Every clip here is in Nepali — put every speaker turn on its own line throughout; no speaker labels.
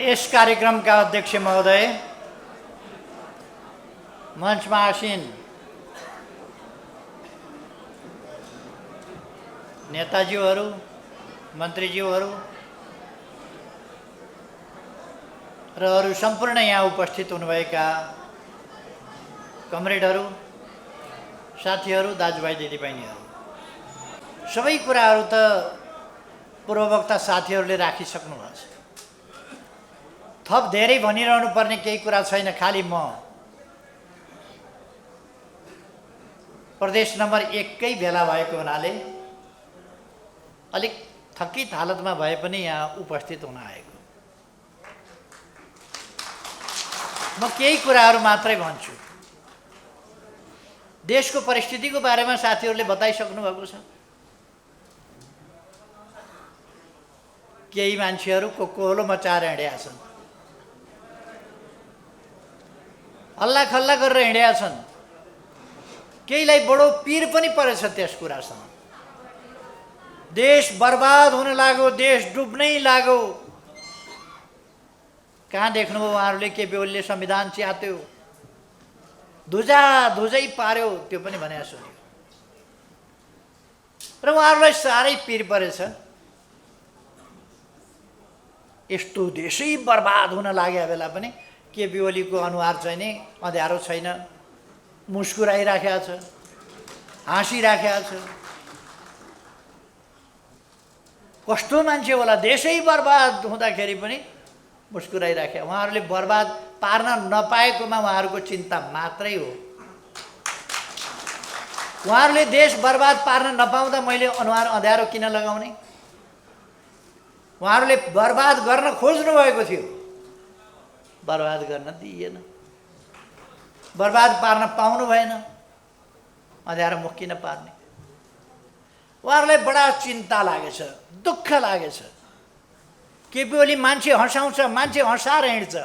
यस कार्यक्रमका अध्यक्ष महोदय, मञ्चमा आसीन नेताज्यूहरू, मन्त्रीज्यूहरू र अरू सम्पूर्ण यहाँ उपस्थित हुनुभएका कमरेडहरू, साथीहरू, दाजुभाइ दिदीबहिनीहरू, सबै कुराहरू त पूर्ववक्ता साथीहरूले राखिसक्नुभएको छ। थप धेरै भनिरहनु पर्ने केही कुरा छैन। खालि म प्रदेश नम्बर 1 कै भेला भएको हुनाले अलिक थकित हालतमा भए पनि यहाँ उपस्थित हुन आएको। म केही कुराहरू मात्रै भन्छु। देशको परिस्थितिको बारेमा साथीहरूले बताइसक्नु भएको छ। केही मान्छेहरू कोकोलो मचाएर हिँडेका छन्, हल्ला खल्ला गरेर हिँडेका छन्। केहीलाई बडो पीर पनि परेछ त्यस कुरासँग। देश बर्बाद हुन लाग्यो, देश डुब्नै लाग्यो। कहाँ देख्नुभयो उहाँहरूले? केपी ओलीले संविधान च्यात्यो, धुजै पार्यो, त्यो पनि भने सुन्यो। र उहाँहरूलाई साह्रै पीर परेछ। यस्तो देशै बर्बाद हुन लागेको बेला पनि केपी ओलीको अनुहार चाहिँ नि अँध्यारो छैन, मुस्कुराइराखेको छ, हाँसिराखेको छ। कस्तो मान्छे होला, देशै बर्बाद हुँदाखेरि पनि मुस्कुराइराखे। उहाँहरूले बर्बाद पार्न नपाएकोमा उहाँहरूको चिन्ता मात्रै हो। उहाँहरूले देश बर्बाद पार्न नपाउँदा मैले अनुहार अँध्यारो किन लगाउने? उहाँहरूले बर्बाद गर्न खोज्नु भएको थियो, बर्बाद गर्न दिइएन। बर्बाद पार्न पाउनु भएन, अँध्यारो मुख किन पार्ने? उहाँहरूलाई बडा चिन्ता लागेछ, दुःख लागेछ। केपी ओली मान्छे हँसाउँछ, मान्छे हँसाएर हिँड्छ।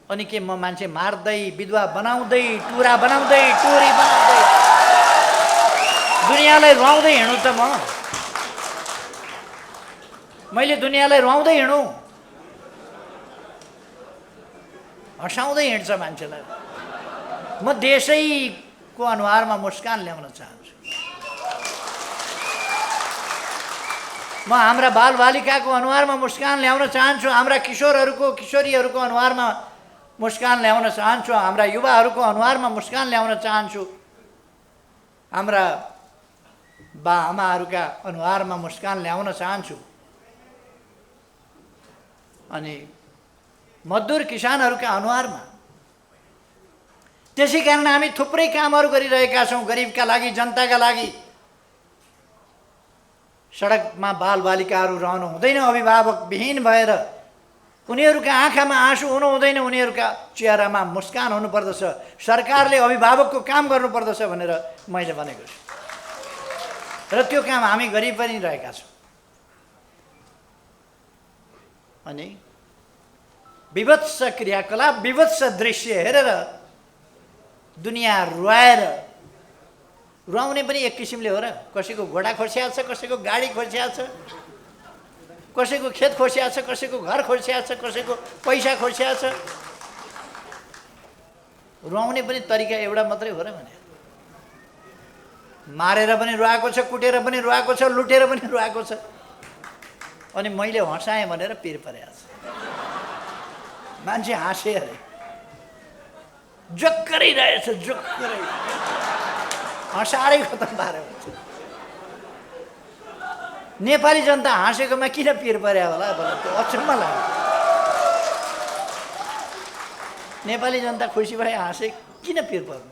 अनि के म मान्छे मार्दै, विधवा बनाउँदै, टुरा बनाउँदै, टोरी बनाउँदै दुनियाँलाई रुवाउँदै हिँड्नु त मैले दुनियाँलाई रुवाउँदै हिँडौँ? हँसाउँदै हिँड्छ मान्छेलाई। म देशैको अनुहारमा मुस्कान ल्याउन चाहन्छु। म हाम्रा बालबालिकाको अनुहारमा मुस्कान ल्याउन चाहन्छु। हाम्रा किशोरहरूको, किशोरीहरूको अनुहारमा मुस्कान ल्याउन चाहन्छु। हाम्रा युवाहरूको अनुहारमा मुस्कान ल्याउन चाहन्छु। हाम्रा बाआमाहरूका अनुहारमा मुस्कान ल्याउन चाहन्छु। अनि मजदुर किसानहरूका अनुहारमा। त्यसै कारण हामी थुप्रै कामहरू गरिरहेका छौँ गरिबका लागि, जनताका लागि। सडकमा बालबालिकाहरू रहनु हुँदैन अभिभावक विहीन भएर। उनीहरूका आँखामा आँसु हुनु हुँदैन, उनीहरूका चेहरामा मुस्कान हुनुपर्दछ। सरकारले अभिभावकको काम गर्नुपर्दछ भनेर मैले भनेको छु। र त्यो काम हामी गरि पनि रहेका छौँ। अनि विभत्स क्रियाकलाप, विभत्स दृश्य हेरेर दुनियाँ रुवाएर, रुवाउने पनि एक किसिमले हो र। कसैको घोडा खोस्याएको छ, कसैको गाडी खोस्याएको छ, कसैको खेत खोस्याएको छ, कसैको घर खोस्याएको छ, कसैको पैसा खोस्याएको छ। रुवाउने पनि तरिका एउटा मात्रै हो र भने। मारेर पनि रुवाएको छ, कुटेर पनि रुवाएको छ, लुटेर पनि रुवाएको छ। अनि मैले हँसाएँ भनेर पिर परेको छ। मान्छे हाँसे अरे, जोक्करै रहेछ, जोक्करै हँसारै खतम पार्यो। नेपाली जनता हाँसेकोमा किन पिर पर्यो होला भन? त्यो अचम्म लाग्यो। नेपाली जनता खुसी भए हाँसे, किन पिर पर्नु?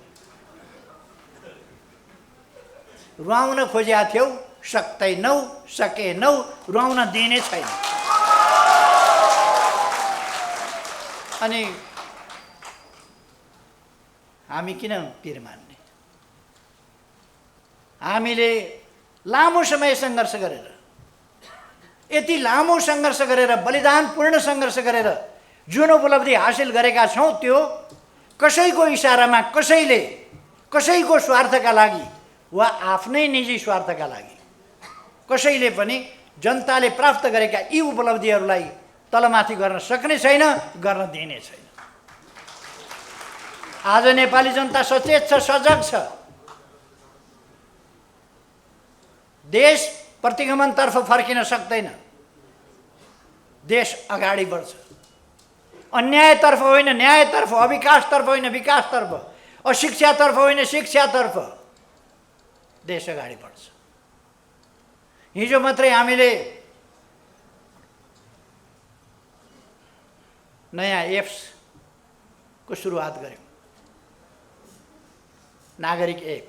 रुवाउन खोजेका थियौ, सक्दैनौ, सकेनौ, रुवाउन दिने छैन। अनि हामी किन पिर मान्ने? हामीले लामो समय सङ्घर्ष गरेर, यति लामो सङ्घर्ष गरेर, बलिदानपूर्ण सङ्घर्ष गरेर जुन उपलब्धि हासिल गरेका छौँ, त्यो कसैको इसारामा, कसैको स्वार्थका लागि वा आफ्नै निजी स्वार्थका लागि कसैले पनि जनताले प्राप्त गरेका यी उपलब्धिहरूलाई तलमाथि गर्न सक्ने छैन, गर्न दिने छैन। आज नेपाली जनता सचेत छ, सजग छ। देश प्रतिगमनतर्फ फर्किन सक्दैन। देश अगाडि बढ्छ। अन्यायतर्फ होइन न्यायतर्फ, अविकासतर्फ होइन विकासतर्फ, अशिक्षातर्फ होइन शिक्षातर्फ देश अगाडि बढ्छ। हिजो मात्रै हामीले नयाँ एप्सको सुरुवात गर्यौँ, नागरिक एप।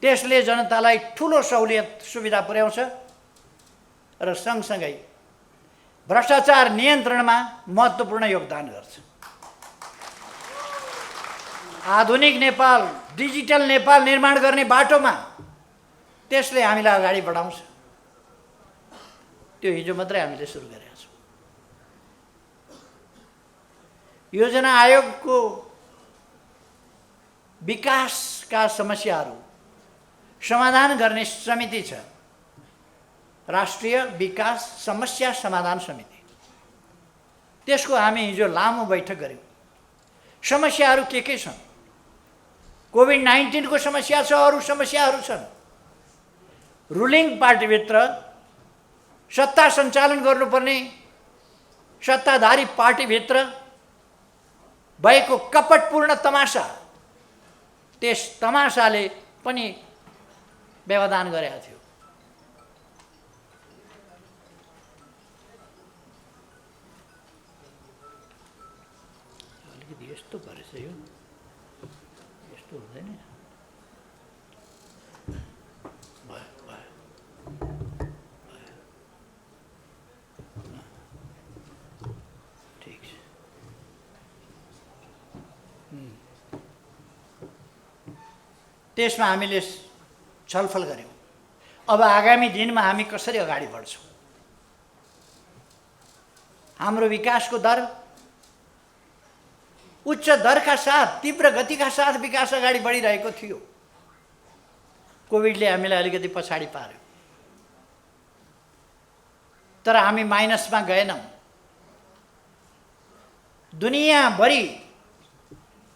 त्यसले जनतालाई ठुलो सहुलियत सुविधा पुर्याउँछ र सँगसँगै भ्रष्टाचार नियन्त्रणमा महत्त्वपूर्ण योगदान गर्छ। आधुनिक नेपाल, डिजिटल नेपाल निर्माण गर्ने बाटोमा त्यसले हामीलाई अगाडि बढाउँछ। त्यो हिजो मात्रै हामीले सुरु गरेका छौँ। योजना आयोगको विकासका समस्याहरू समाधान गर्ने समिति छ, राष्ट्रिय विकास समस्या समाधान समिति। त्यसको हामी हिजो लामो बैठक गऱ्यौँ। समस्याहरू के छन्? कोभिड-19 को समस्या छ, अरू समस्याहरू छन्। रुलिङ पार्टीभित्र सत्ता सञ्चालन गर्नुपर्ने सत्ताधारी पार्टीभित्र भएको कपटपूर्ण तमासा, त्यस तमासाले पनि व्यवधान गरेको थियो। अलिकति यस्तो गरेछ, यो यस्तो हुँदैन। ठिक छ। त्यसमा हामीले छलफल गऱ्यौँ। अब आगामी दिनमा हामी कसरी अगाडि बढ्छौँ? हाम्रो विकासको दर उच्च दरका साथ, तीव्र गतिका साथ विकास अगाडि बढिरहेको थियो। कोभिडले हामीलाई अलिकति पछाडि पार्यो, तर हामी माइनसमा गएनौँ। दुनियाँभरि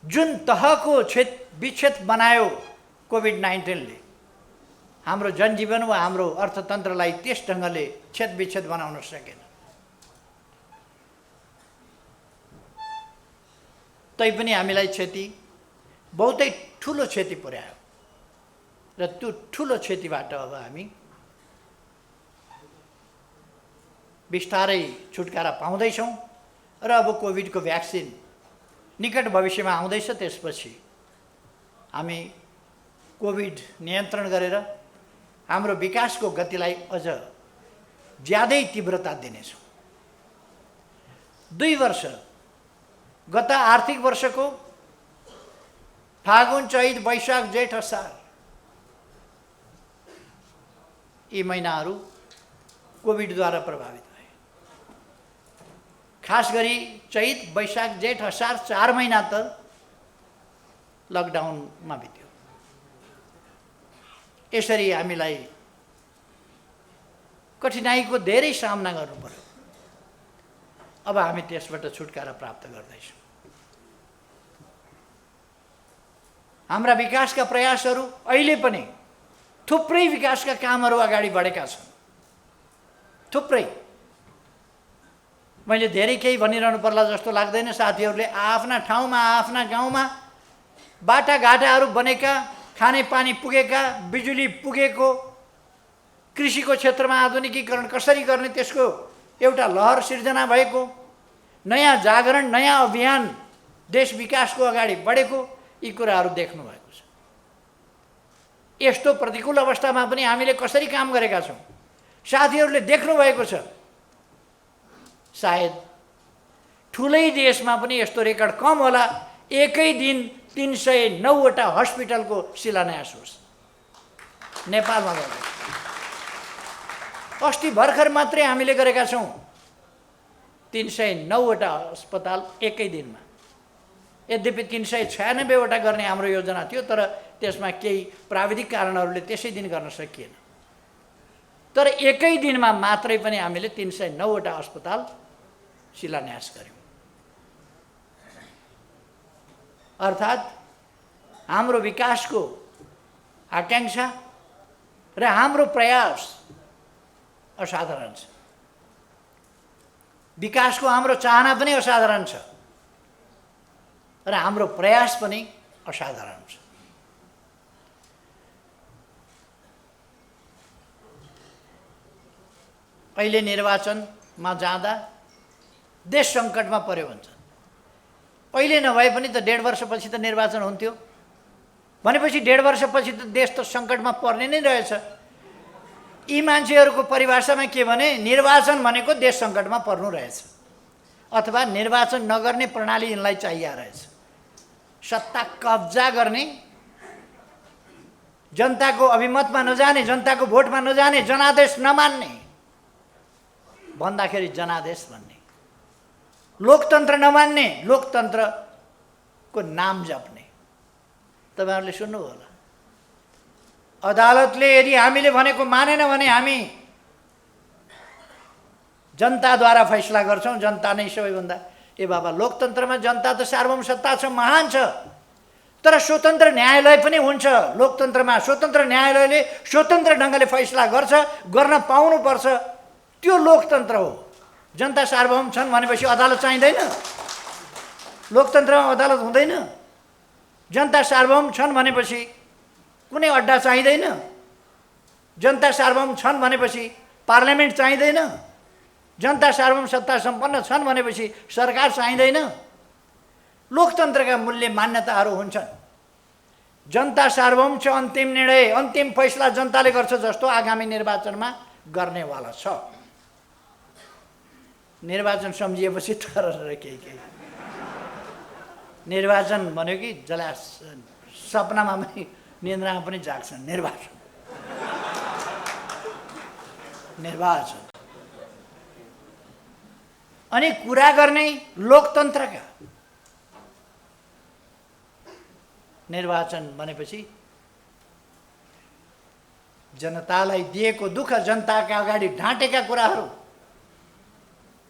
जुन तहको विच्छेद बनायो कोभिड-19ले, हाम्रो जनजीवन वा हाम्रो अर्थतन्त्रलाई त्यस ढङ्गले छेदविच्छेद बनाउन सकेन। तैपनि हामीलाई क्षति, बहुतै ठुलो क्षति पुर्यायो र त्यो ठुलो क्षतिबाट अब हामी बिस्तारै छुटकारा पाउँदैछौँ र अब कोभिडको भ्याक्सिन निकट भविष्यमा आउँदैछ। त्यसपछि हामी कोभिड नियन्त्रण गरेर हाम्रो विकासको गतिलाई अझ ज्यादै तीव्रता दिनेछौँ। 2 वर्ष, गत आर्थिक वर्षको फागुन, चैत, वैशाख, जेठ, असार यी महिनाहरू कोभिडद्वारा प्रभावित भए। खास गरी चैत, वैशाख, जेठ, असार 4 महिना त लकडाउनमा बित्यो। यसरी हामीलाई कठिनाइको धेरै सामना गर्नु पर्यो। अब हामी त्यसबाट छुटकारा प्राप्त गर्दैछौँ। हाम्रा विकासका प्रयासहरू अहिले पनि थुप्रै विकासका कामहरू अगाडि बढेका छन्। थुप्रै। मैले धेरै केही भनिरहनु पर्ला जस्तो लाग्दैन। साथीहरूले आफ्ना ठाउँमा, आफ्ना गाउँमा बाटाघाटाहरू बनेका, खानेपानी पुगेका, बिजुली पुगेको, कृषिको क्षेत्रमा आधुनिकीकरण कसरी गर्ने त्यसको एउटा लहर सिर्जना भएको, नयाँ जागरण, नयाँ अभियान देश विकासको अगाडि बढेको, यी कुराहरू देख्नु भएको छ। यस्तो प्रतिकूल अवस्थामा पनि हामीले कसरी काम गरेका छौँ साथीहरूले देख्नु भएको छ। सायद ठुलै देशमा पनि यस्तो रेकर्ड कम होला, एकै दिन 309 वटा हस्पिटलको शिलान्यास होस्। नेपालमा गरेको अस्ति भर्खर मात्रै हामीले गरेका छौँ 309 वटा अस्पताल एकै दिनमा। यद्यपि 396 वटा गर्ने हाम्रो योजना थियो, तर त्यसमा केही प्राविधिक कारणहरूले त्यसै दिन गर्न सकिएन। तर एकै दिनमा मात्रै पनि हामीले 309 वटा अस्पताल शिलान्यास गर्यौँ। अर्थात् हाम्रो विकासको आकांक्षा र हाम्रो प्रयास असाधारण छ। विकासको हाम्रो चाहना पनि असाधारण छ र हाम्रो प्रयास पनि असाधारण छ। अहिले निर्वाचनमा जाँदा देश सङ्कटमा पर्यो भन्छ। अहिले नभए पनि त 1.5 वर्षपछि त निर्वाचन हुन्थ्यो भनेपछि 1.5 वर्षपछि त देश त सङ्कटमा पर्ने नै रहेछ। यी मान्छेहरूको परिभाषामा के भने निर्वाचन भनेको देश सङ्कटमा पर्नु रहेछ अथवा निर्वाचन नगर्ने प्रणाली यिनलाई चाहिएको रहेछ। सत्ता कब्जा गर्ने, जनताको अभिमतमा नजाने, जनताको भोटमा नजाने, जनादेश नमान्ने, भन्दाखेरि जनादेश भन्ने, लोकतन्त्र नमान्ने, लोकतन्त्रको नाम जप्ने। तपाईहरुले सुन्नु होला, अदालतले यदि हामीले भनेको मानेन भने हामी जनताद्वारा फैसला गर्छौं। जनता नै सबैभन्दा, ए बाबा, लोकतन्त्रमा जनता त सार्वभौम सत्ता छ, महान छ, तर स्वतन्त्र न्यायालय पनि हुन्छ। लोकतन्त्रमा स्वतन्त्र न्यायालयले स्वतन्त्र ढङ्गले फैसला गर्छ, गर्न पाउनुपर्छ। त्यो लोकतन्त्र हो। जनता सार्वभौम छन् भनेपछि अदालत चाहिँदैन? लोकतन्त्रमा अदालत हुँदैन? जनता सार्वभौम छन् भनेपछि कुनै अड्डा चाहिँदैन? जनता सार्वभौम छन् भनेपछि पार्लियामेन्ट चाहिँदैन? जनता सार्वभौम सत्ता सम्पन्न छन् भनेपछि सरकार चाहिँदैन? लोकतन्त्रका मूल्य मान्यताहरू हुन्छन्। जनता सार्वभौम छ, अन्तिम निर्णय, अन्तिम फैसला जनताले गर्छ जस्तो आगामी निर्वाचनमा गर्नेवाला छ। निर्वाचन सम्झिएपछि तर केही निर्वाचन भन्यो कि जसलाई सपनामा पनि निन्द्रामा पनि जाग्छन्। निर्वाचन अनि कुरा गर्ने लोकतन्त्रका। निर्वाचन भनेपछि जनतालाई दिएको दुःख, जनताका अगाडि ढाँटेका कुराहरू,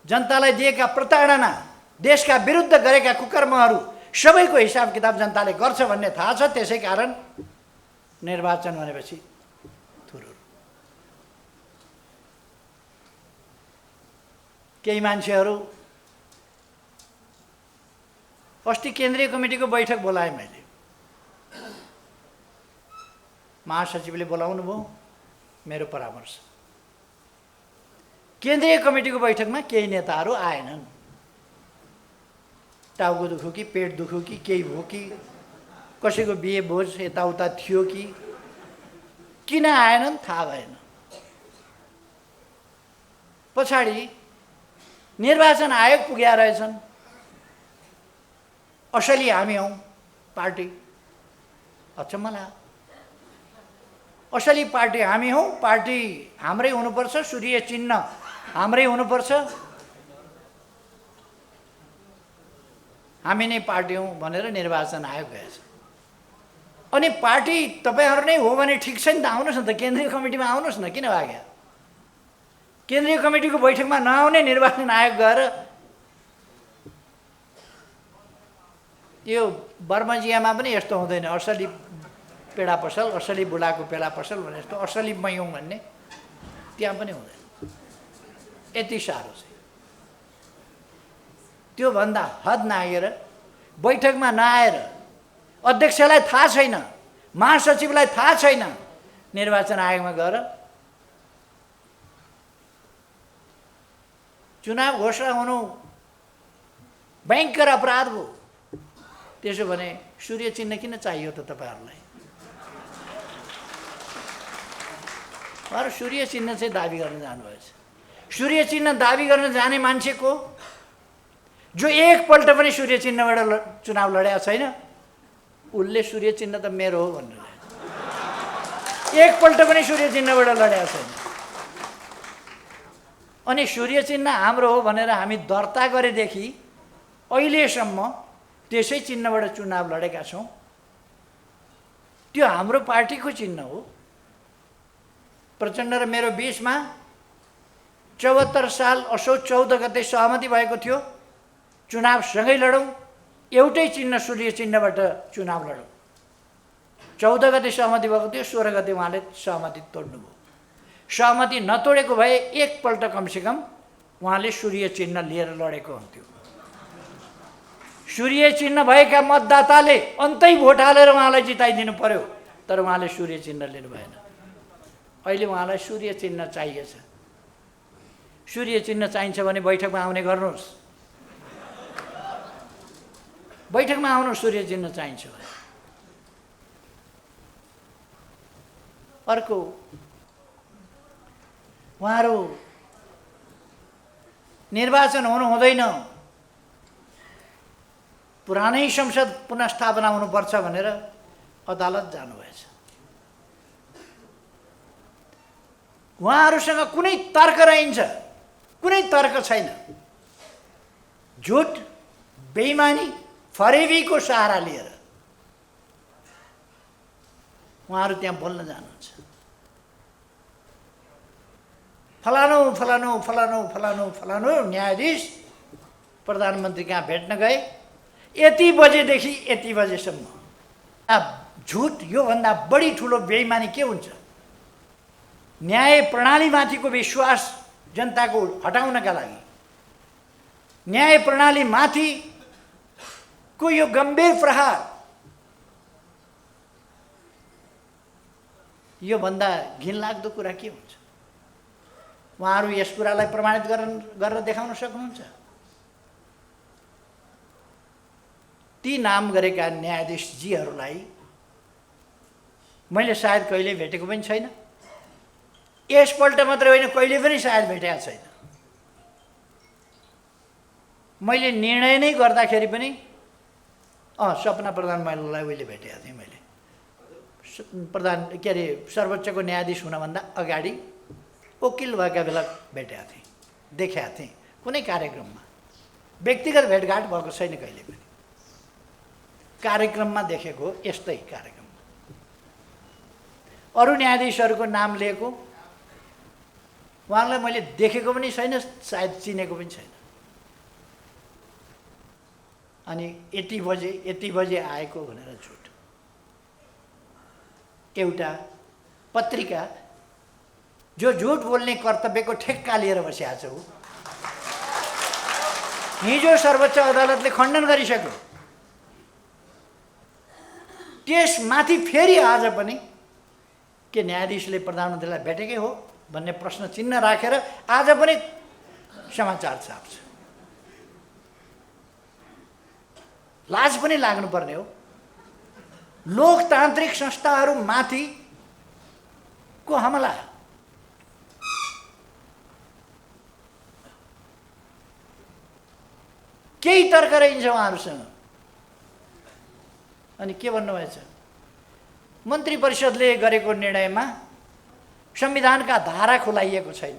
जनतालाई दिएका प्रताडना, देशका विरुद्ध गरेका कुकर्महरू सबैको हिसाब किताब जनताले गर्छ भन्ने थाहा छ। त्यसै कारण निर्वाचन भनेपछि थुरुर। केही मान्छेहरू अस्ति केन्द्रीय कमिटीको बैठक बोलाएँ मैले, महासचिवले बोलाउनु भयो, मेरो परामर्श। केन्द्रीय कमिटीको बैठकमा केही नेताहरू आएनन्। टाउको दुख्यो कि पेट दुख्यो कि केही भयो कि कसैको बिहे भोज यताउता थियो कि किन आएनन् थाहा भएन। पछाडि निर्वाचन आयोग पुग्या रहेछन्। असली हामी हौं पार्टी। अचम्म लाग्यो। असली पार्टी हामी हौं, पार्टी हाम्रै हुनुपर्छ, सूर्य चिन्ह हाम्रै हुनुपर्छ, हामी नै पार्टी हौं भनेर निर्वाचन आयोग गएछ। अनि पार्टी तपाईहरु नै हो भने ठिक छ नि त, आउनुस् न त, केन्द्रीय कमिटीमा आउनुस् न। किन भाग्या? केन्द्रीय कमिटीको बैठकमा नआउने निर्वाचन आयोग गएर यो बर्मजियामा पनि यस्तो हुँदैन। असली पेडा पसल, असली बुढाको पेडा पसल भने जस्तो असली मै हुँ भन्ने त्यहाँ पनि हुँदैन। यति साह्रो छ। त्यो भन्दा हद नागेर बैठकमा नआएर, अध्यक्षलाई थाहा छैन, महासचिवलाई थाहा छैन, निर्वाचन आयोगमा गएर चुनाव घोषणा हुनु भयङ्कर अपराध हो। त्यसो भने सूर्य चिन्ह किन चाहियो त तपाईहरुलाई? उहाँहरु सूर्य चिन्ह चाहिँ दाबी गर्न जानुभएछ। सूर्य चिन्ह दाबी गर्न जाने मान्छेको जो एकपल्ट पनि सूर्य चिन्हबाट चुनाव लडेको छैन, उसले सूर्य चिन्ह त मेरो हो भनेर एकपल्ट पनि सूर्य चिन्हबाट लडेको छैन। अनि सूर्य चिन्ह हाम्रो हो भनेर हामी दर्ता गरेदेखि अहिलेसम्म त्यसै चिन्हबाट चुनाव लडेका छौं। त्यो हाम्रो पार्टीको चिन्ह हो। प्रचण्ड र मेरो बीचमा 74 साल असोज 14 गते सहमति भएको थियो, चुनाव सँगै लडौँ, एउटै चिन्ह सूर्य चिन्हबाट चुनाव लडौँ। 14 गते सहमति भएको थियो, 16 गते उहाँले सहमति तोड्नुभयो। सहमति नतोडेको भए एकपल्ट कमसेकम उहाँले सूर्य चिन्ह लिएर लडेको हुन्थ्यो। सूर्य चिन्ह भएका मतदाताले अन्तै भोट हालेर उहाँलाई जिताइदिनु पर्यो, तर उहाँले सूर्य चिन्ह लिनु भएन। अहिले उहाँलाई सूर्य चिन्ह चाहिएछ। सूर्य चिन्ह चाहिन्छ भने बैठकमा आउने गर्नुहोस्, बैठकमा आउनु। सूर्य चिन्ह चाहिन्छ भने अर्को, उहाँहरू निर्वाचन हुनु हुँदैन, पुरानै संसद पुनर्स्थापना हुनुपर्छ भनेर अदालत जानुभएछ। उहाँहरूसँग कुनै तर्क रहन्छ, कुनै तर्क छैन। झुट, बेइमानी, फरेबीको सहारा लिएर उहाँहरू त्यहाँ बोल्न जानुहुन्छ। फलानु फलानु फलानु फलानु फलानु न्यायाधीश प्रधानमन्त्री कहाँ भेट्न गए, यति बजेदेखि यति बजेसम्म। झुट, योभन्दा बढी ठुलो बेइमानी के हुन्छ? न्याय प्रणालीमाथिको विश्वास जनताको हटाउनका लागि, न्याय प्रणालीमाथिको यो गम्भीर प्रहार, योभन्दा घिनलाग्दो कुरा के हुन्छ? उहाँहरू यस कुरालाई प्रमाणित गरेर देखाउन सक्नुहुन्छ? ती नाम गरेका न्यायाधीशजीहरूलाई मैले सायद कहिले भेटेको पनि छैन। यसपल्ट मात्रै होइन, कहिले पनि सायद भेटेको छैन। मैले निर्णय नै गर्दाखेरि पनि सपना प्रधान महिलालाई उहिले भेटेको थिएँ। मैले सर्वोच्चको न्यायाधीश हुनभन्दा अगाडि वकिल भएका बेला भेटेको थिएँ, देखेको थिएँ कुनै कार्यक्रममा। व्यक्तिगत भेटघाट भएको छैन कहिले पनि, कार्यक्रममा देखेको, यस्तै कार्यक्रममा। अरू न्यायाधीशहरूको नाम लिएको उहाँलाई मैले देखेको पनि छैन, सायद चिनेको पनि छैन। अनि यति बजे आएको भनेर झुट। एउटा पत्रिका जो झुट बोल्ने कर्तव्यको ठेक्का लिएर बसेको छ, हिजो सर्वोच्च अदालतले खण्डन गरिसक्यो। त्यसमाथि फेरि आज पनि के न्यायाधीशले प्रधानमन्त्रीलाई भेटेकै हो भन्ने प्रश्न चिन्ह राखेर आज पनि समाचार छाप्छ। लाज पनि लाग्नुपर्ने हो। लोकतान्त्रिक संस्थाहरूमाथि को हमला। केही तर्क रहन्छ उहाँहरूसँग। अनि के भन्नुभएछ? मन्त्री परिषदले गरेको निर्णयमा संविधानका धारा खुलाइएको छैन।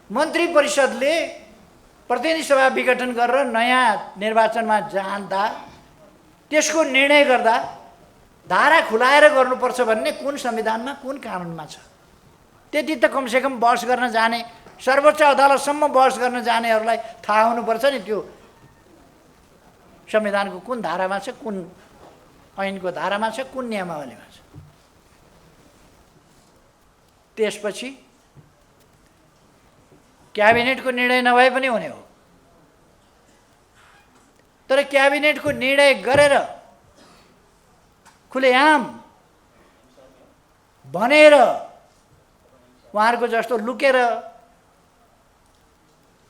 मन्त्री परिषदले प्रतिनिधि सभा विघटन गरेर नयाँ निर्वाचनमा जाँदा त्यसको निर्णय गर्दा धारा खुलाएर गर्नुपर्छ भन्ने कुन संविधानमा, कुन कानुनमा छ? त्यति त कमसेकम बहस गर्न जाने, सर्वोच्च अदालतसम्म बहस गर्न जानेहरूलाई थाहा हुनुपर्छ नि त्यो संविधानको कुन धारामा छ, कुन ऐनको धारामा छ, कुन नियमावलीमा छ। त्यसपछि क्याबिनेटको निर्णय नभए पनि हुने हो, तर क्याबिनेटको निर्णय गरेर खुलेआम भनेर उहाँहरूको जस्तो लुकेर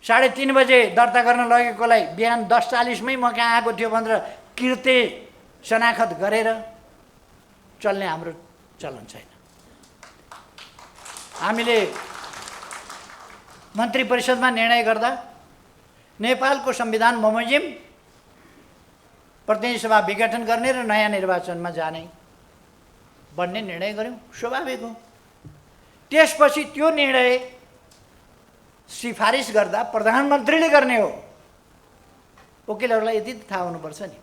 3:30 बजे दर्ता गर्न लगेकोलाई बिहान 10:40मै म कहाँ आएको थियो भनेर कृत्य शनाखत गरेर चल्ने हाम्रो चलन छैन। हामीले मन्त्री परिषदमा निर्णय गर्दा नेपालको संविधान बमोजिम प्रतिनिधि सभा विघटन गर्ने र नयाँ निर्वाचनमा जाने भन्ने निर्णय गर्यौँ, स्वाभाविक हो। त्यसपछि त्यो निर्णय सिफारिस गर्दा प्रधानमन्त्रीले गर्ने हो। वकिलहरूलाई यति थाहा हुनुपर्छ नि,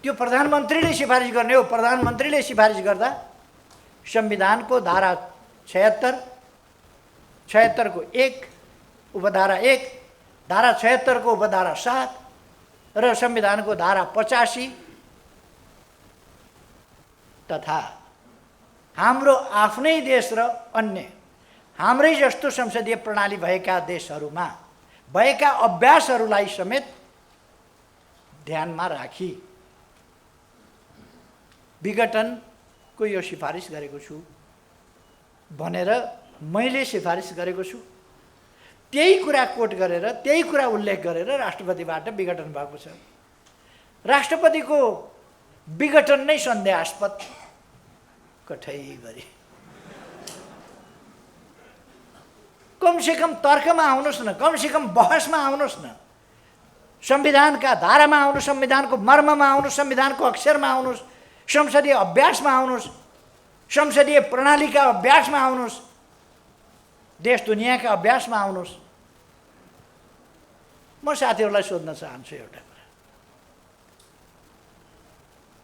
त्यो प्रधानमन्त्रीले सिफारिस गर्ने हो। प्रधानमन्त्रीले सिफारिस गर्दा संविधानको धारा 76 को 1, उपधारा 1, धारा 76 को उपधारा 7 र संविधानको धारा 85 तथा हाम्रो आफ्नै देश र अन्य हाम्रै जस्तो संसदीय प्रणाली भएका देशहरूमा भएका अभ्यासहरूलाई समेत ध्यानमा राखी विघटनको यो सिफारिस गरेको छु भनेर मैले सिफारिस गरेको छु। त्यही कुरा कोट गरेर, त्यही कुरा उल्लेख गरेर राष्ट्रपतिबाट विघटन भएको छ। राष्ट्रपतिको विघटन नै सन्देहास्पद कठै गरी। कमसेकम तर्कमा आउनुहोस् न, कमसेकम बहसमा आउनुहोस् न, संविधानका धारामा आउनुहोस्, संविधानको मर्ममा आउनुहोस्, संविधानको अक्षरमा आउनुहोस्, संसदीय अभ्यासमा आउनुहोस्, संसदीय प्रणालीका अभ्यासमा आउनुहोस्, देश दुनियाँका अभ्यासमा आउनुहोस्। म साथीहरूलाई सोध्न चाहन्छु एउटा कुरा,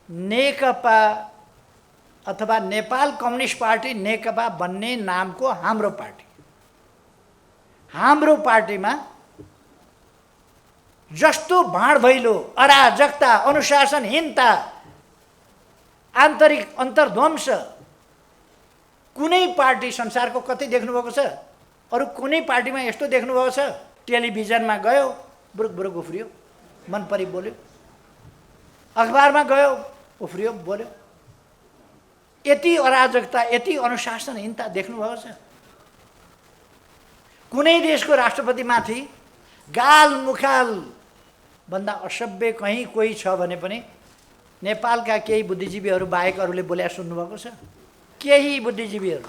नेकपा अथवा नेपाल कम्युनिस्ट पार्टी नेकपा भन्ने नामको हाम्रो पार्टीमा जस्तो भाँडभैलो, अराजकता, अनुशासनहीनता, आन्तरिक अन्तर्ध्वंस कुनै पार्टी संसारको कतै देख्नुभएको छ? अरू कुनै पार्टीमा यस्तो देख्नुभएको छ? टेलिभिजनमा गयो बुरुक बुरुक उफ्रियो, मन परी बोल्यो, अखबारमा गयो उफ्रियो बोल्यो। यति अराजकता, यति अनुशासनहीनता देख्नुभएको छ? कुनै देशको राष्ट्रपतिमाथि गाल मुखाल भन्दा असभ्य कहीँ कोही छ भने पनि नेपालका केही बुद्धिजीवीहरू बाहेक अरूले बोल्या सुन्नुभएको छ? केही बुद्धिजीवीहरू,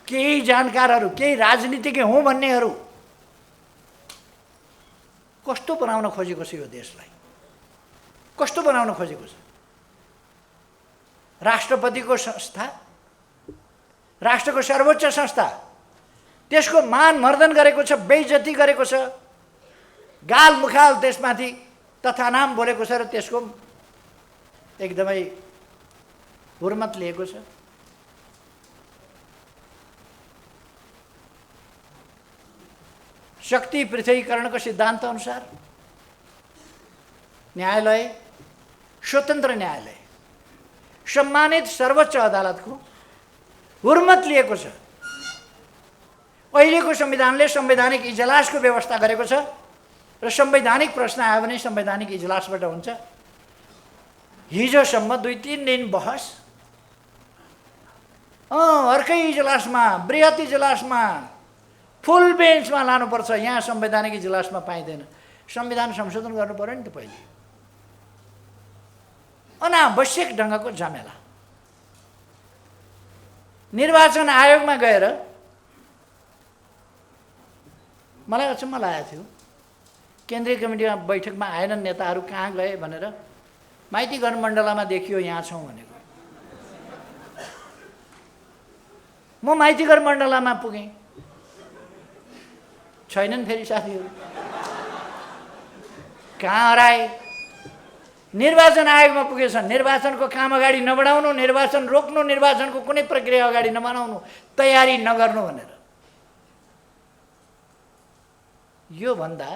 केही जानकारहरू, केही राजनीतिज्ञ हुँ भन्नेहरू कस्तो बनाउन खोजेको छ यो देशलाई? कस्तो बनाउन खोजेको छ? राष्ट्रपतिको संस्था, राष्ट्रको सर्वोच्च संस्था, त्यसको मान मर्दन गरेको छ, बेइज्जती गरेको छ, गाल मुखाल त्यसमाथि तथा नाम बोलेको छ र त्यसको एकदमै हुर्मत लिएको छ। शक्ति पृथकीकरणको सिद्धान्त अनुसार न्यायालय, स्वतन्त्र न्यायालय, सम्मानित सर्वोच्च अदालतको हुर्मत लिएको छ। अहिलेको संविधानले संवैधानिक इजलासको व्यवस्था गरेको छ र संवैधानिक प्रश्न आयो भने संवैधानिक इजलासबाट हुन्छ। हिजोसम्म 2-3 दिन बहस, अर्कै इजलासमा, बृहत इजलासमा, फुल बेन्चमा लानुपर्छ, यहाँ संवैधानिक इजलासमा पाइँदैन। संविधान संशोधन गर्नु पर्यो नि त पहिले। अनावश्यक ढङ्गको झमेला। निर्वाचन आयोगमा गएर मलाई अचम्म लागेको थियो, केन्द्रीय कमिटीमा बैठकमा आएनन् नेताहरू, कहाँ गए भनेर माइती गणमण्डलामा देखियो यहाँ छौँ भनेको। म माइती गणमण्डलामा पुगेँ, छैनन् फेरि साथीहरू, कहाँ हराए? निर्वाचन आयोगमा पुगेछन्। निर्वाचनको काम अगाडि नबढाउनु, निर्वाचन रोक्नु, निर्वाचनको कुनै प्रक्रिया अगाडि नबढाउनु, तयारी नगर्नु भनेर। यो भन्दा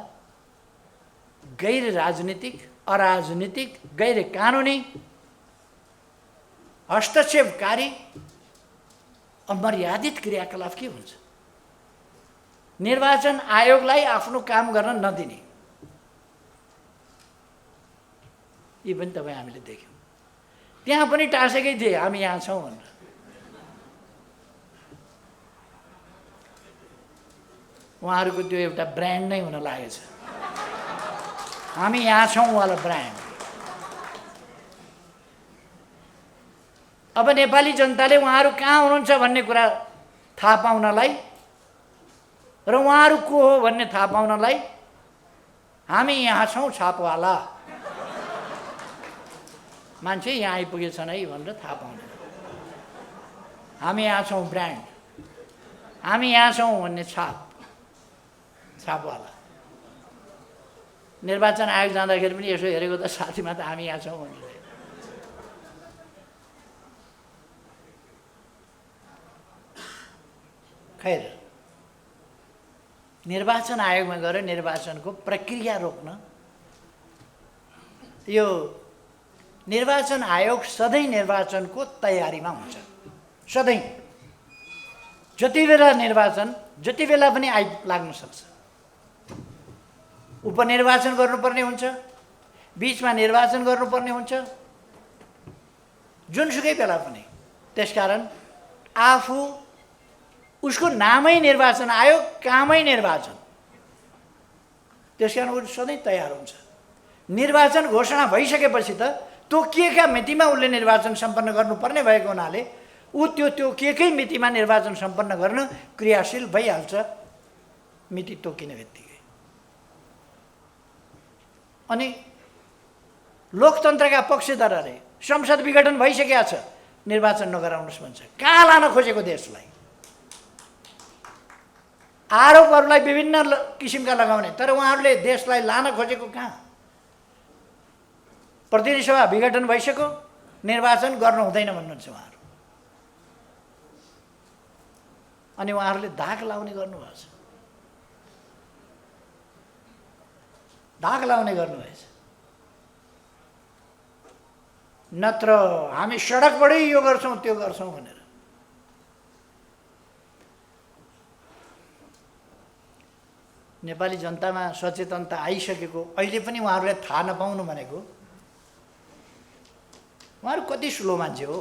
गैर राजनीतिक, अराजनीतिक, गैर कानुनी, हस्तक्षेपकारी, अमर्यादित क्रियाकलाप के हुन्छ? निर्वाचन आयोगलाई आफ्नो काम गर्न नदिने, यी पनि तपाईँ हामीले देख्यौँ। त्यहाँ पनि टाँसेकै थिए, हामी यहाँ छौँ भनेर। उहाँहरूको त्यो एउटा ब्रान्ड नै हुन लागेछ, हामी यहाँ छौँ वाला ब्रान्ड। अब नेपाली जनताले उहाँहरू कहाँ हुनुहुन्छ भन्ने कुरा थाहा पाउनलाई र उहाँहरू को हो भन्ने थाहा पाउनलाई हामी यहाँ छौँ छापवाला, मान्छे यहाँ आइपुगेछन् है भनेर थाहा पाउने। हामी यहाँ छौँ ब्रान्ड, हामी यहाँ छौँ भन्ने छापवाला। निर्वाचन आयोग जाँदाखेरि पनि यसो हेरेको त साथीमा त हामी यहाँ छौँ भनेर। खैर निर्वाचन आयोगमा गएर निर्वाचनको प्रक्रिया रोक्न, यो निर्वाचन आयोग सधैँ निर्वाचनको तयारीमा हुन्छ। सधैँ जति बेला निर्वाचन जति बेला पनि लाग्न सक्छ। उपनिर्वाचन गर्नुपर्ने हुन्छ, बीचमा निर्वाचन गर्नुपर्ने हुन्छ, जुनसुकै बेला पनि। त्यसकारण आफू उसको नामै निर्वाचन आयोग, कामै निर्वाचन, त्यसकारण ऊ सधैँ तयार हुन्छ। निर्वाचन घोषणा भइसकेपछि त तोकिएका मितिमा उसले निर्वाचन सम्पन्न गर्नुपर्ने भएको हुनाले ऊ त्यो तोकिएकै मितिमा निर्वाचन सम्पन्न गर्न क्रियाशील भइहाल्छ, मिति तोकिने बित्तिकै। अनि लोकतन्त्रका पक्षधरले संसद विघटन भइसकेको छ, निर्वाचन नगराउनुहोस् भन्छ। कहाँ लान खोजेको देशलाई? आरोपहरूलाई विभिन्न किसिमका लगाउने, तर उहाँहरूले देशलाई लान खोजेको कहाँ? प्रतिनिधि सभा विघटन भइसक्यो, निर्वाचन गर्नु हुँदैन भन्नुहुन्छ उहाँहरू। अनि उहाँहरूले धाक लाउने गर्नुभएको छ, धाक लाउने गर्नुभएछ। नत्र हामी सडकबाटै यो गर्छौँ त्यो गर्छौँ भनेर। नेपाली जनतामा सचेतनता आइसकेको अहिले पनि उहाँहरूले थाहा नपाउनु भनेको उहाँहरू कति स्लो मान्छे हो।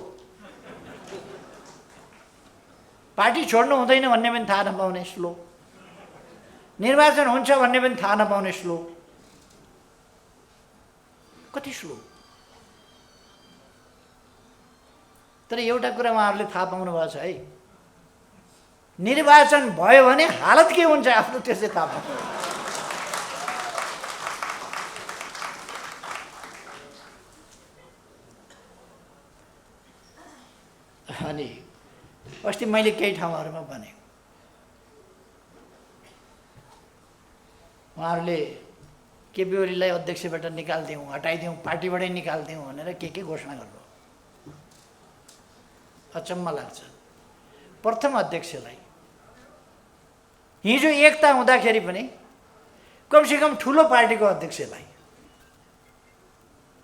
पार्टी छोड्नु हुँदैन भन्ने पनि थाहा नपाउने स्लो, निर्वाचन हुन्छ भन्ने पनि थाहा नपाउने स्लो, कति स्लो। तर एउटा कुरा उहाँहरूले थाहा पाउनु भएको छ है, निर्वाचन भयो भने हालत के हुन्छ आफ्नो त्यसै थाहा पाउनु। अनि अस्ति मैले केही ठाउँहरूमा भनेको, उहाँहरूले केपी ओलीलाई अध्यक्षबाट निकालिदिउँ, हटाइदिउँ, पार्टीबाटै निकालिदिउँ भनेर के घोषणा गर्नु। अचम्म लाग्छ। प्रथम अध्यक्षलाई हिजो एकता हुँदाखेरि पनि कमसेकम ठुलो पार्टीको अध्यक्षलाई,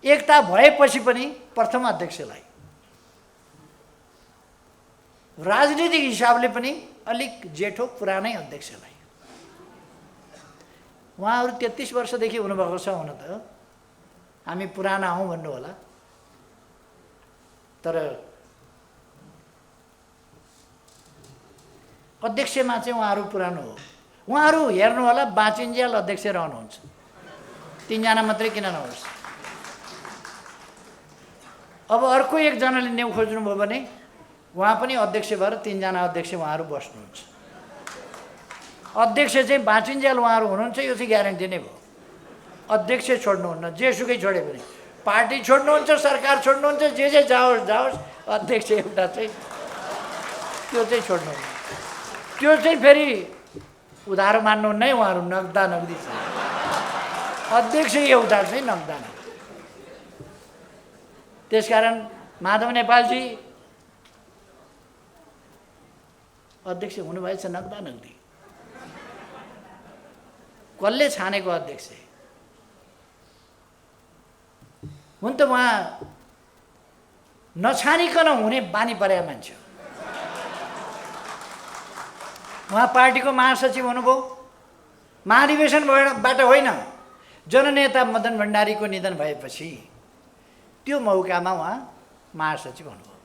एकता भएपछि पनि प्रथम अध्यक्षलाई, राजनीतिक हिसाबले पनि अलिक जेठो पुरानै अध्यक्षलाई, उहाँहरू 33 वर्षदेखि हुनुभएको छ। हुन त हामी पुराना हौँ भन्नु होला, तर अध्यक्षमा चाहिँ उहाँहरू पुरानो हो। उहाँहरू हेर्नु होला बाँचिन्जेल अध्यक्ष रहनुहुन्छ, 3 जना मात्रै किन नहोस्। अब अर्को एकजनाले न्यु खोज्नुभयो भने उहाँ पनि अध्यक्ष भएर 3 जना अध्यक्ष उहाँहरू बस्नुहुन्छ। अध्यक्ष चाहिँ बाँचिन्जेल उहाँहरू हुनुहुन्छ, यो चाहिँ ग्यारेन्टी नै भयो। अध्यक्ष छोड्नुहुन्न, जेसुकै छोडे पनि, पार्टी छोड्नुहुन्छ, सरकार छोड्नुहुन्छ, जे जाओस् जाओस्, अध्यक्ष एउटा चाहिँ त्यो चाहिँ छोड्नुहुन्न। त्यो चाहिँ फेरि उधारो मान्नुहुन्न है उहाँहरू, नगदा नगदी छ। अध्यक्ष एउटा चाहिँ नगदा नगदी। त्यसकारण माधव नेपालजी अध्यक्ष हुनुभएछ नगदा नगदी। कसले छानेको अध्यक्ष हुन त? उहाँ नछानिकन हुने बानी परेका मान्छे। उहाँ पार्टीको महासचिव हुनुभयो, महाधिवेशनबाट होइन, जननेता मदन भण्डारीको निधन भएपछि त्यो मौकामा उहाँ महासचिव हुनुभयो।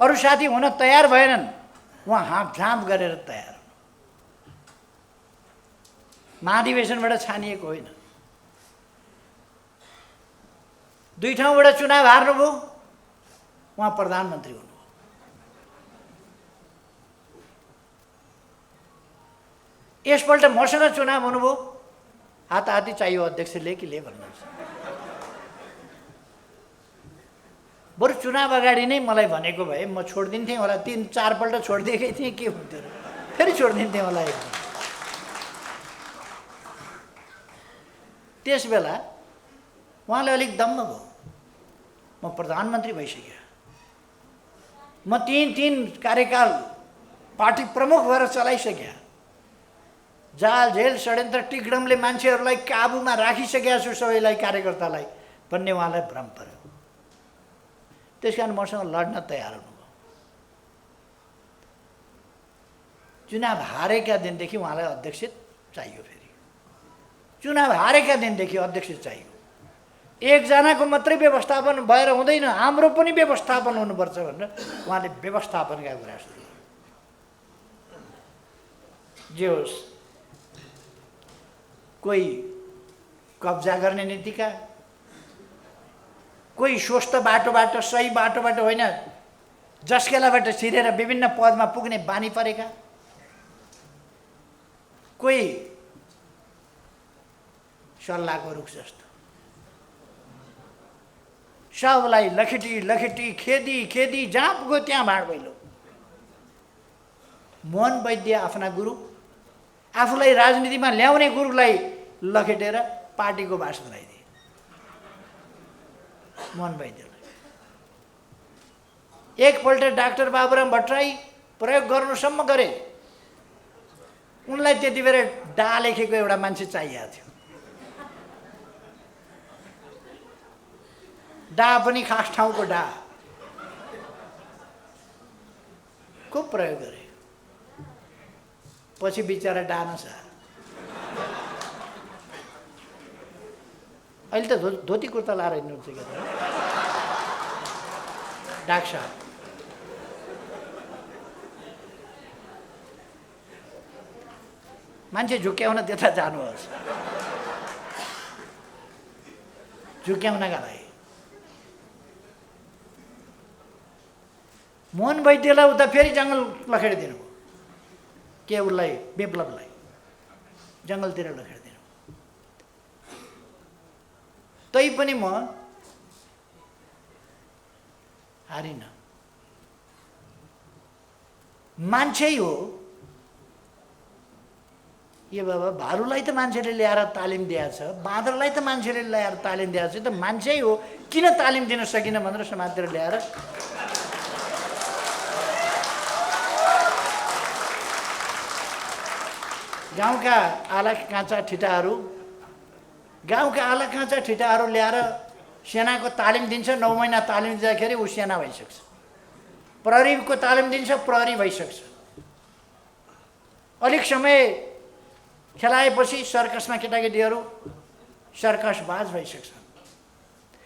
अरू साथी हुन तयार भएनन्, उहाँ हाँपझाँप गरेर तयार। महाधिवेशनबाट छानिएको होइन। 2 ठाउँबाट चुनाव हार्नुभयो, उहाँ प्रधानमन्त्री हुनुभयो। यसपल्ट मसँग चुनाव हुनुभयो, हाताहाती चाहियो अध्यक्षले कि ले भन्नुहुन्छ। बरु चुनाव अगाडि नै मलाई भनेको भए म छोडिदिन्थेँ होला, 3-4 पल्ट छोडिदिएकै थिएँ, के हुन्थ्यो र? फेरि छोडिदिन्थेँ होला एकदम। त्यस बेला उहाँलाई अलिक दम्म भयो, म प्रधानमन्त्री भइसक्यो, म 3 कार्यकाल पार्टी प्रमुख भएर चलाइसक्या, जाल झेल षड्यन्त्र टिकडमले मान्छेहरूलाई काबुमा राखिसकेका छु सबैलाई, कार्यकर्तालाई भन्ने उहाँलाई भ्रम पर्यो। त्यस कारण मसँग लड्न तयार हुनुभयो। चुनाव हारेका दिनदेखि उहाँलाई अध्यक्ष चाहियो। फेरि चुनाव हारेका दिनदेखि अध्यक्ष चाहियो। एकजनाको मात्रै व्यवस्थापन भएर हुँदैन, हाम्रो पनि व्यवस्थापन हुनुपर्छ भनेर उहाँले व्यवस्थापनका कुरा सुरु। जे होस्, कोही कब्जा गर्ने नीतिका, कोही स्वस्थ बाटोबाट, सही बाटोबाट होइन, जसकेलाबाट छिरेर विभिन्न पदमा पुग्ने बानी परेका, कोही सल्लाहको रुख जस्तो सबलाई लखेटी लखेटी खेदी खेदी जहाँ पुग्यो त्यहाँ भाँड भैलो। मोहन वैद्य आफ्ना गुरु, आफूलाई राजनीतिमा ल्याउने गुरुलाई लखेटेर पार्टीको बास बनाइदिए। मोहन वैद्यलाई एकपल्ट डाक्टर बाबुराम भट्टराई प्रयोग गर्नुसम्म गरे। उनलाई त्यति बेला डा लेखेको एउटा मान्छे चाहिएको थियो। डा पनि खास ठाउँको डा को प्रयोग गरे। पछि बिचरा डा नसा। अहिले त धोती कुर्ता लाएर हिँड्नुहुन्छ क्या डाक्टर साहब। मान्छे झुक्याउन त्यता जानुहोस्, झुक्याउनका लागि। मोहन वैद्यलाई उता फेरि जङ्गल लखेडिदिनु भयो। के उसलाई, विप्लवलाई जङ्गलतिर लखेडिदिनु। तैपनि म हारिन। मान्छे हो यो बाबा। भालुलाई त मान्छेले ल्याएर तालिम दिएछ, बाँदरलाई त मान्छेले ल्याएर तालिम दिएछ, त मान्छे हो किन तालिम दिन सकिन भनेर समाजतिर ल्याएर गाउँका आला काँचा ठिटाहरू ल्याएर सेनाको तालिम दिन्छ। 9 महिना तालिम दिँदाखेरि ऊ सेना भइसक्छ। प्रहरीको तालिम दिन्छ, प्रहरी भइसक्छ। अलिक समय खेलाएपछि सर्कसमा केटाकेटीहरू सर्कसबाज भइसक्छन्।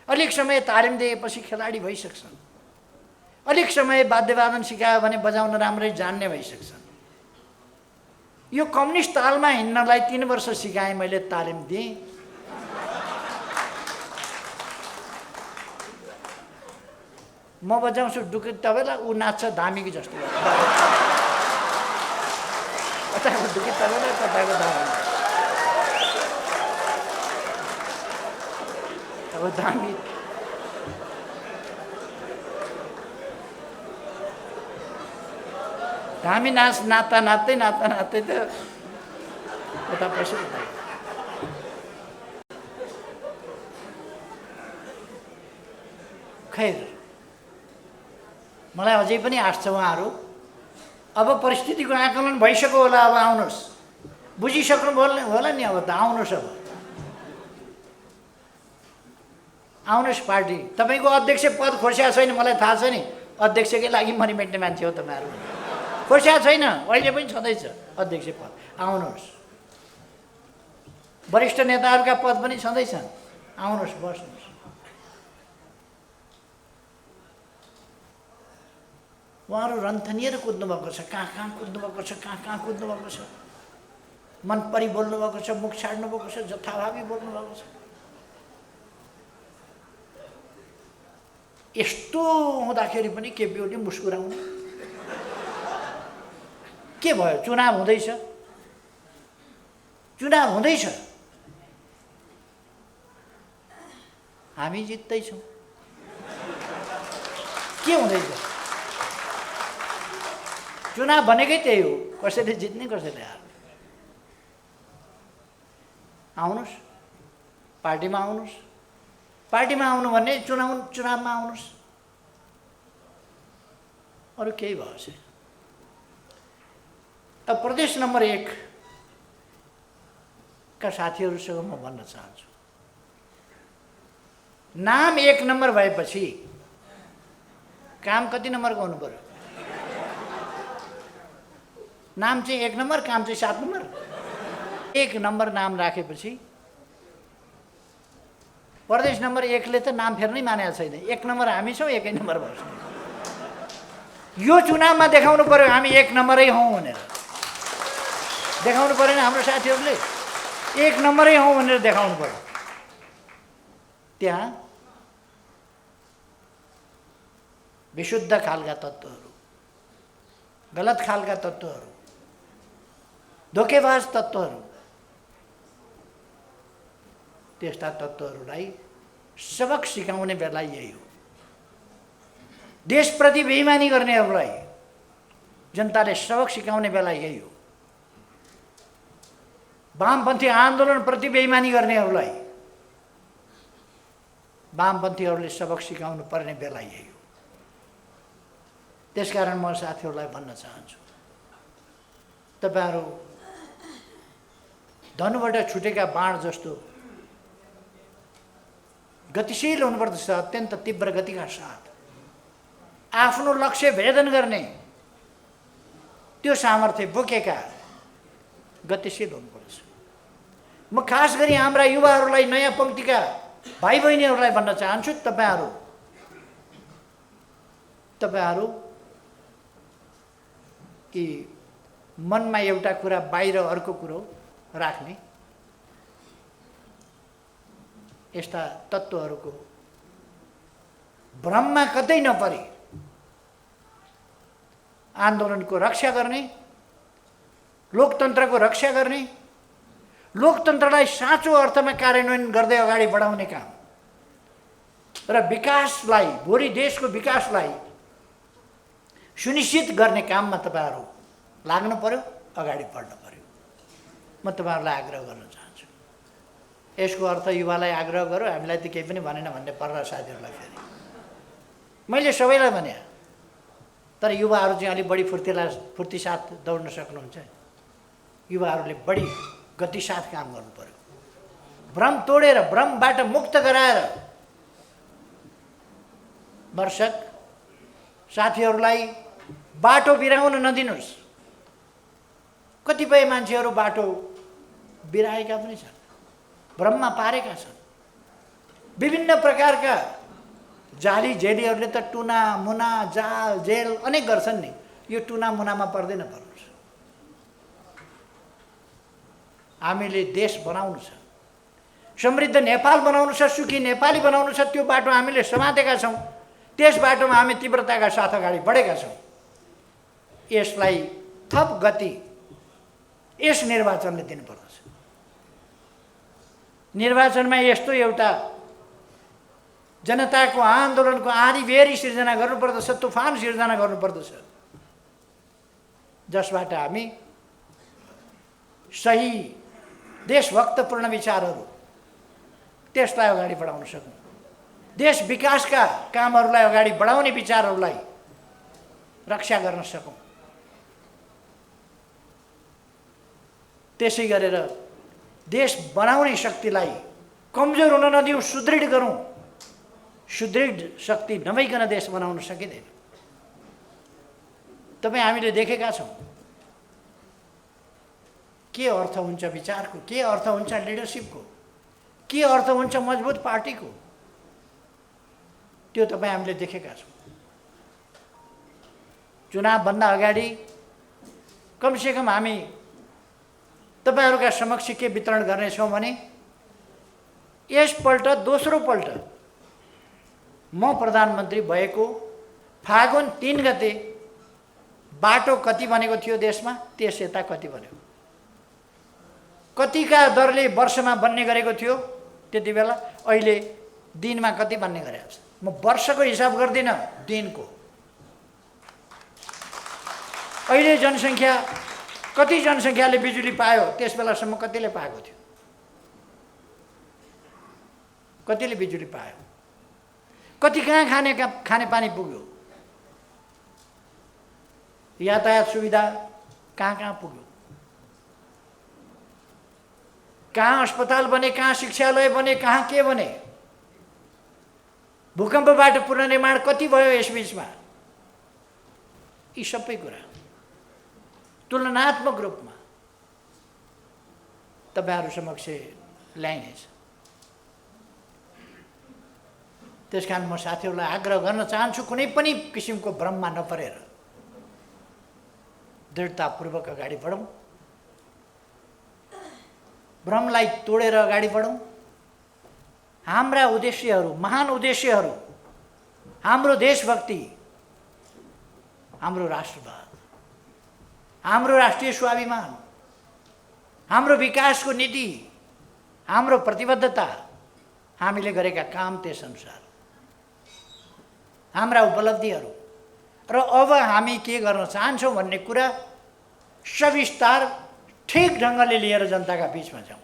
अलिक समय तालिम दिएपछि खेलाडी भइसक्छन्। अलिक समय वाद्यवादन सिकायो भने बजाउन राम्रै जान्ने भइसक्छन्। यो कम्युनिस्ट तालमा हिँड्नलाई 3 वर्ष सिकाएँ मैले, तालिम दिएँ। म बजाउँछु डुकी तबेला, ऊ नाच्छ धामीकी जस्तो। कताको डुकी तबेला, कताको धामी। अब धामी धामी नाच्दा नाच्दै त उता पछि उता। खैर, मलाई अझै पनि आश छ उहाँहरू अब परिस्थितिको आकलन भइसक्यो होला। अब आउनुहोस्, बुझिसक्नु होला नि। अब त आउनुहोस्, अब आउनुहोस् पार्टी। तपाईँको अध्यक्ष पद खोस्या छैन, मलाई थाहा छ नि। अध्यक्षकै लागि मरिमेट्ने मान्छे हो तपाईँहरू। खोस्या छैन, अहिले पनि छँदैछ अध्यक्ष पद। आउनुहोस्। वरिष्ठ नेताहरूका पद पनि छँदैछन्। आउनुहोस्, बस्नुहोस्। उहाँहरू रन्थनिएर कुद्नुभएको छ, कहाँ कुद्नुभएको छ, कहाँ कुद्नुभएको छ। मन परी बोल्नुभएको छ, मुख छाड्नुभएको छ, जथाभावी बोल्नुभएको छ। यस्तो हुँदाखेरि पनि केपी ओली मुस्कुराउने। के भयो? चुनाव हुँदैछ, हामी जित्दैछौँ। के हुँदैछ? चुनाव भनेकै त्यही हो, कसैले जित्ने कसैले हार्ने। आउनुहोस्, पार्टीमा आउनुहोस्। पार्टीमा आउनु भने चुनावमा आउनुहोस्। अरू केही भयो छैन। अब प्रदेश नम्बर 1 का साथीहरूसँग म भन्न चाहन्छु, नाम 1 नम्बर भएपछि काम कति नम्बरको हुनु पर्यो? नाम चाहिँ 1 नम्बर, काम चाहिँ 7 नम्बर। 1 नम्बर नाम राखेपछि प्रदेश नम्बर 1 ले त नाम फेर्नै मानेको छैन। 1 नम्बर हामी छौँ, 1 नम्बर भन्छ। यो चुनावमा देखाउनु पर्यो हामी 1 नम्बरै हौँ भनेर। देखाउनु परेन हाम्रो साथीहरूले? 1 नम्बरै हौँ भनेर देखाउनु पर्यो। त्यहाँ विशुद्ध खालका तत्त्वहरू, गलत खालका तत्त्वहरू, धोकेबाज तत्त्वहरू, त्यस्ता तत्त्वहरूलाई सबक सिकाउने बेला यही हो। देशप्रति बेइमानी गर्नेहरूलाई जनताले सबक सिकाउने बेला यही हो। वामपन्थी आन्दोलनप्रति बेइमानी गर्नेहरूलाई वामपन्थीहरूले सबक सिकाउनु पर्ने बेला यही हो। त्यसकारण म साथीहरूलाई भन्न चाहन्छु, तपाईहरू धनुबाट छुटेका बाण जस्तो गतिशील हुनुपर्दछ। अत्यन्त तीव्र गतिका साथ आफ्नो लक्ष्य भेदन गर्ने त्यो सामर्थ्य बोकेका गतिशील हुनुपर्छ। म खास गरी हाम्रा युवाहरूलाई, नयाँ पङ्क्तिका भाइ बहिनीहरूलाई भन्न चाहन्छु, तपाईहरू कि मनमा एउटा कुरा बाहिर अर्को कुरो राख्ने यस्ता तत्त्वहरूको भ्रममा कतै नपरी आन्दोलनको रक्षा गर्ने, लोकतन्त्रको रक्षा गर्ने, लोकतन्त्रलाई साँचो अर्थमा कार्यान्वयन गर्दै अगाडि बढाउने काम र विकासलाई, भोलि देशको विकासलाई सुनिश्चित गर्ने काममा तपाईहरू लाग्नु पर्यो, अगाडि बढ्नु पर्यो। म तपाईहरूलाई आग्रह गर्न चाहन्छु। यसको अर्थ युवालाई आग्रह गरौँ हामीलाई त केही पनि भनेन भन्ने पर्ला साथीहरूलाई। फेरि मैले सबैलाई भने, तर युवाहरू चाहिँ अलिक बढी फुर्ती साथ दौड्न सक्नुहुन्छ। युवाहरूले बढी गति साथ काम गर्नु पर्यो। भ्रम तोडेर, भ्रमबाट मुक्त गराएर वर्षक साथीहरूलाई बाटो बिराउन नदिनुहोस्। कतिपय मान्छेहरू बाटो बिराएका पनि छन्, भ्रममा पारेका छन्। विभिन्न प्रकारका जाली जेलीहरूले त टुना मुना जाल जेल अनेक गर्छन् नि। यो टुना मुनामा पर्दैन पर्नुहोस्। हामीले देश बनाउनु छ, समृद्ध नेपाल बनाउनु छ, सुखी नेपाली बनाउनु छ। त्यो बाटो हामीले समातेका छौँ। त्यस बाटोमा हामी तीव्रताका साथ अगाडि बढेका छौँ। यसलाई थप गति यस निर्वाचनले दिनुपर्दछ। निर्वाचनमा यस्तो एउटा जनताको आन्दोलनको आँधी बेरी सिर्जना गर्नुपर्दछ, तुफान सिर्जना गर्नुपर्दछ, जसबाट हामी सही देशभक्तपूर्ण विचारहरू त्यसलाई अगाडि बढाउन सकौँ। देश विकासका कामहरूलाई अगाडि बढाउने विचारहरूलाई रक्षा गर्न सकौँ। त्यसै गरेर देश बनाउने शक्तिलाई कमजोर हुन नदिउँ, सुदृढ गरौँ। सुदृढ शक्ति नभइकन देश बनाउन सकिँदैन। तपाईँ हामीले देखेका छौँ के अर्थ हुन्छ विचारको, के अर्थ हुन्छ लिडरसिपको, के अर्थ हुन्छ मजबुत पार्टीको। त्यो तपाईँ हामीले देखेका छौँ। चुनावभन्दा अगाडि कमसेकम हामी तपाईहरूका समक्ष के वितरण गर्नेछौँ भने यसपल्ट दोस्रो पल्ट म प्रधानमन्त्री भएको फागुन 3 गते बाटो कति बनेको थियो देशमा, त्यस यता कति बन्यो, कतिका दरले वर्षमा बन्ने गरेको थियो त्यति बेला, अहिले दिनमा कति बन्ने गरेको छ। म वर्षको हिसाब गर्दिनँ, दिनको। अहिले जनसङ्ख्या कति जनसङ्ख्याले बिजुली पायो, त्यस बेलासम्म कतिले पाएको थियो, कतिले बिजुली पायो, कति कहाँ खाने पानी पुग्यो, यातायात सुविधा कहाँ कहाँ पुग्यो, कहाँ अस्पताल बने, कहाँ शिक्षालय बने, कहाँ के बने, भूकम्पबाट पुनर्निर्माण कति भयो यसबीचमा, यी सबै कुरा तुलनात्मक रूपमा तपाईहरु समक्ष ल्याइनेछ। त्यसकारण म साथीहरूलाई आग्रह गर्न चाहन्छु, कुनै पनि किसिमको भ्रममा नपरेर दृढतापूर्वक अगाडि बढौँ, भ्रमलाई तोडेर अगाडि बढौँ। हाम्रा उद्देश्यहरू, महान उद्देश्यहरू, हाम्रो देशभक्ति, हाम्रो राष्ट्रवाद, हाम्रो राष्ट्रिय स्वाभिमान, हाम्रो विकासको नीति, हाम्रो प्रतिबद्धता, हामीले गरेका काम त्यसअनुसार, हाम्रा उपलब्धिहरू र अब हामी के गर्न चाहन्छौँ भन्ने कुरा सविस्तार ठीक ढङ्गले लिएर जनताका बीचमा जाउँ।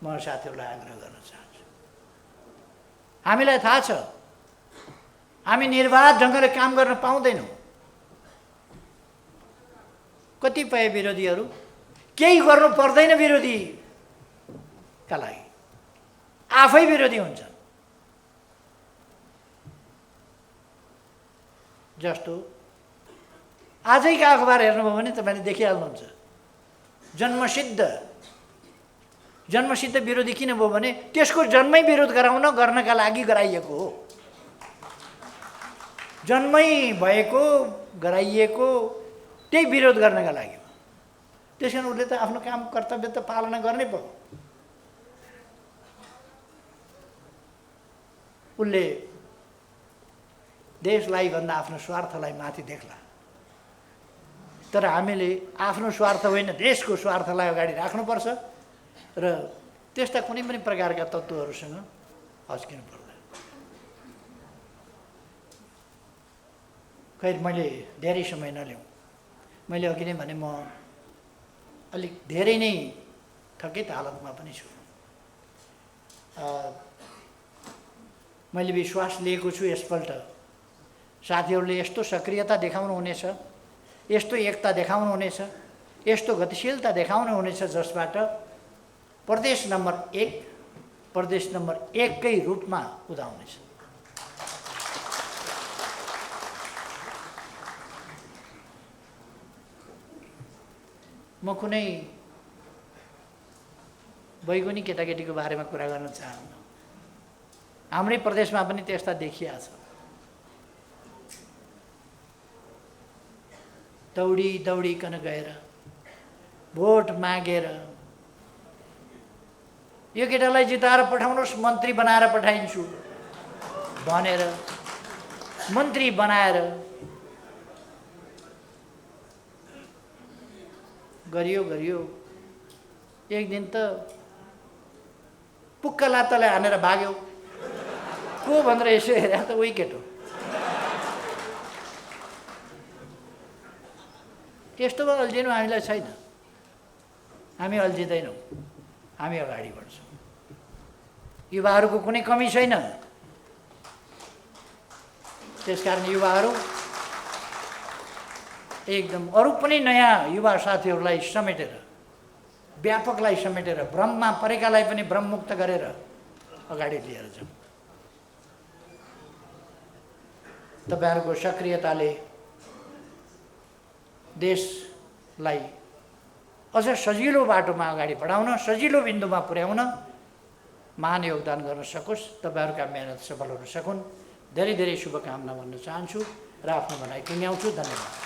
म साथीहरूलाई आग्रह गर्न चाहन्छु, हामीलाई थाहा छ हामी निर्वाध ढङ्गले काम गर्न पाउँदैनौँ। कतिपय विरोधीहरू केही गर्नु पर्दैन विरोधीका लागि, आफै विरोधी हुन्छन्। जस्तो आजैका अखबार हेर्नुभयो भने तपाईँले देखिहाल्नुहुन्छ, जन्मसिद्ध विरोधी किन भयो भने त्यसको जन्मै विरोध गर्नका लागि गराइएको हो। जन्मै भएको गराइएको त्यही विरोध गर्नका लागि। त्यसकारण उसले त आफ्नो काम कर्तव्य त पालना गर्नै पर्यो। उसले देशलाई भन्दा आफ्नो स्वार्थलाई माथि देख्ला, तर हामीले आफ्नो स्वार्थ होइन देशको स्वार्थलाई अगाडि राख्नुपर्छ र त्यस्ता कुनै पनि प्रकारका तत्त्वहरूसँग हच्किनु पर्दैन। खैर, मैले धेरै समय नलिउँ, मैले अघि नै भने म अलिक धेरै नै थकित हालतमा पनि छु। मैले विश्वास लिएको छु यसपल्ट साथीहरूले यस्तो सक्रियता देखाउनुहुनेछ, यस्तो एकता देखाउनुहुनेछ, यस्तो गतिशीलता देखाउनुहुनेछ जसबाट प्रदेश नम्बर 1 कै रूपमा उदाउनेछ। म कुनै बैगुनी केटाकेटीको बारेमा कुरा गर्न चाहन्न। हाम्रै प्रदेशमा पनि त्यस्ता देखिया छ। दौडिकन गएर भोट मागेर यो केटालाई जिताएर पठाउनुहोस्, मन्त्री बनाएर पठाइन्छु भनेर मन्त्री बनाएर गरियो। एक दिन त पुक्का लात्ताले हानेर भाग्यो। को भनेर यसो हेरे त उही केटो। त्यस्तोमा अल्झिनु हामीलाई छैन। हामी अल्झिँदैनौँ, हामी अगाडि बढ्छौँ। युवाहरूको कुनै कमी छैन। त्यसकारण युवाहरू एकदम अरू पनि नयाँ युवा साथीहरूलाई समेटेर, व्यापकलाई समेटेर, भ्रममा परेकालाई पनि भ्रममुक्त गरेर अगाडि लिएर जाउँ। तपाईहरुको सक्रियताले देशलाई अझ सजिलो बाटोमा अगाडि बढाउन, सजिलो बिन्दुमा पुर्याउन महान योगदान गर्न सकोस्, तपाईहरुका मेहनत सफल हुन सकुन्। धेरै धेरै शुभकामना भन्न चाहन्छु र आफ्नो भनाइ टुङ्ग्याउँछु। धन्यवाद।